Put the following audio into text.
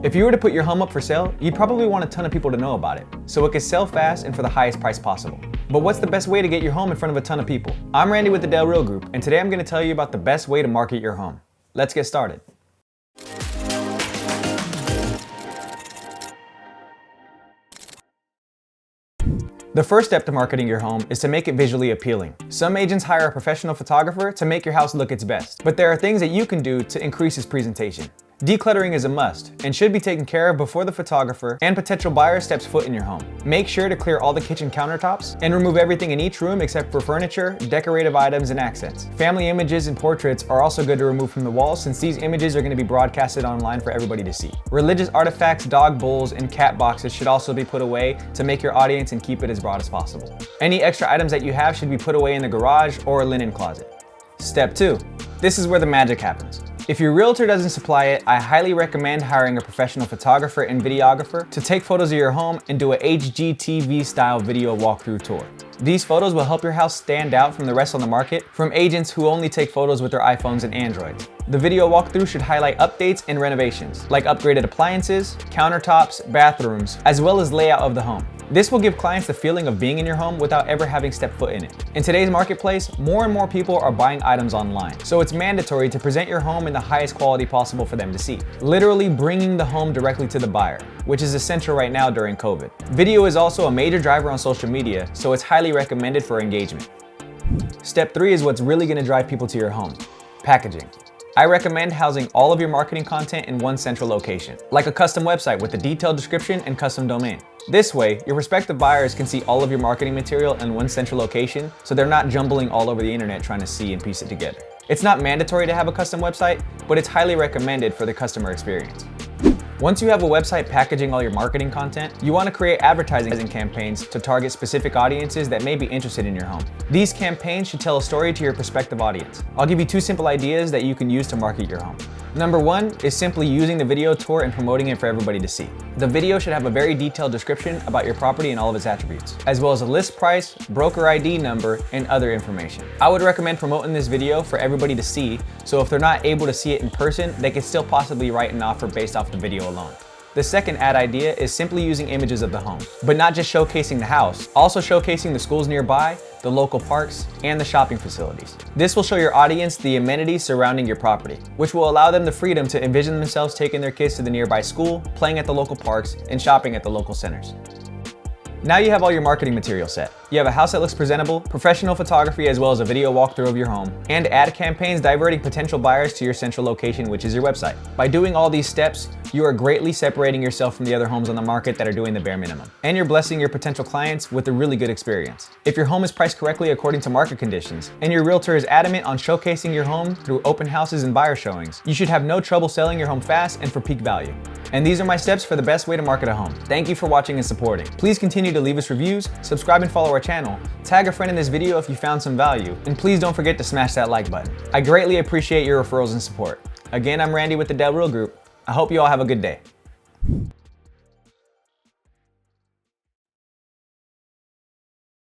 If you were to put your home up for sale, you'd probably want a ton of people to know about it, so it could sell fast and for the highest price possible. But what's the best way to get your home in front of a ton of people? I'm Randy with the Del Real Group, and today I'm going to tell you about the best way to market your home. Let's get started. The first step to marketing your home is to make it visually appealing. Some agents hire a professional photographer to make your house look its best, but there are things that you can do to increase its presentation. Decluttering is a must and should be taken care of before the photographer and potential buyer steps foot in your home. Make sure to clear all the kitchen countertops and remove everything in each room except for furniture, decorative items, and accents. Family images and portraits are also good to remove from the walls since these images are going to be broadcasted online for everybody to see. Religious artifacts, dog bowls, and cat boxes should also be put away to make your audience and keep it as broad as possible. Any extra items that you have should be put away in the garage or a linen closet. Step 2. This is where the magic happens. If your realtor doesn't supply it, I highly recommend hiring a professional photographer and videographer to take photos of your home and do a HGTV style video walkthrough tour. These photos will help your house stand out from the rest on the market from agents who only take photos with their iPhones and Androids. The video walkthrough should highlight updates and renovations, like upgraded appliances, countertops, bathrooms, as well as layout of the home. This will give clients the feeling of being in your home without ever having stepped foot in it. In today's marketplace, more and more people are buying items online, so it's mandatory to present your home in the highest quality possible for them to see. Literally bringing the home directly to the buyer, which is essential right now during COVID. Video is also a major driver on social media, so it's highly recommended for engagement. Step 3 is what's really going to drive people to your home: packaging. I recommend housing all of your marketing content in one central location, like a custom website with a detailed description and custom domain. This way, your prospective buyers can see all of your marketing material in one central location, so they're not jumbling all over the internet trying to see and piece it together. It's not mandatory to have a custom website, but it's highly recommended for the customer experience. Once you have a website packaging all your marketing content, you want to create advertising campaigns to target specific audiences that may be interested in your home. These campaigns should tell a story to your prospective audience. I'll give you 2 simple ideas that you can use to market your home. Number 1 is simply using the video tour and promoting it for everybody to see. The video should have a very detailed description about your property and all of its attributes, as well as a list price, broker ID number, and other information. I would recommend promoting this video for everybody to see, so if they're not able to see it in person, they can still possibly write an offer based off the video alone. The second ad idea is simply using images of the home, but not just showcasing the house, also showcasing the schools nearby, the local parks, and the shopping facilities. This will show your audience the amenities surrounding your property, which will allow them the freedom to envision themselves taking their kids to the nearby school, playing at the local parks, and shopping at the local centers. Now you have all your marketing material set. You have a house that looks presentable, professional photography as well as a video walkthrough of your home, and ad campaigns diverting potential buyers to your central location, which is your website. By doing all these steps, you are greatly separating yourself from the other homes on the market that are doing the bare minimum. And you're blessing your potential clients with a really good experience. If your home is priced correctly according to market conditions, and your realtor is adamant on showcasing your home through open houses and buyer showings, you should have no trouble selling your home fast and for peak value. And these are my steps for the best way to market a home. Thank you for watching and supporting. Please continue to leave us reviews, subscribe and follow our channel, tag a friend in this video if you found some value, and please don't forget to smash that like button. I greatly appreciate your referrals and support. Again, I'm Randy with the Del Real Group. I hope you all have a good day.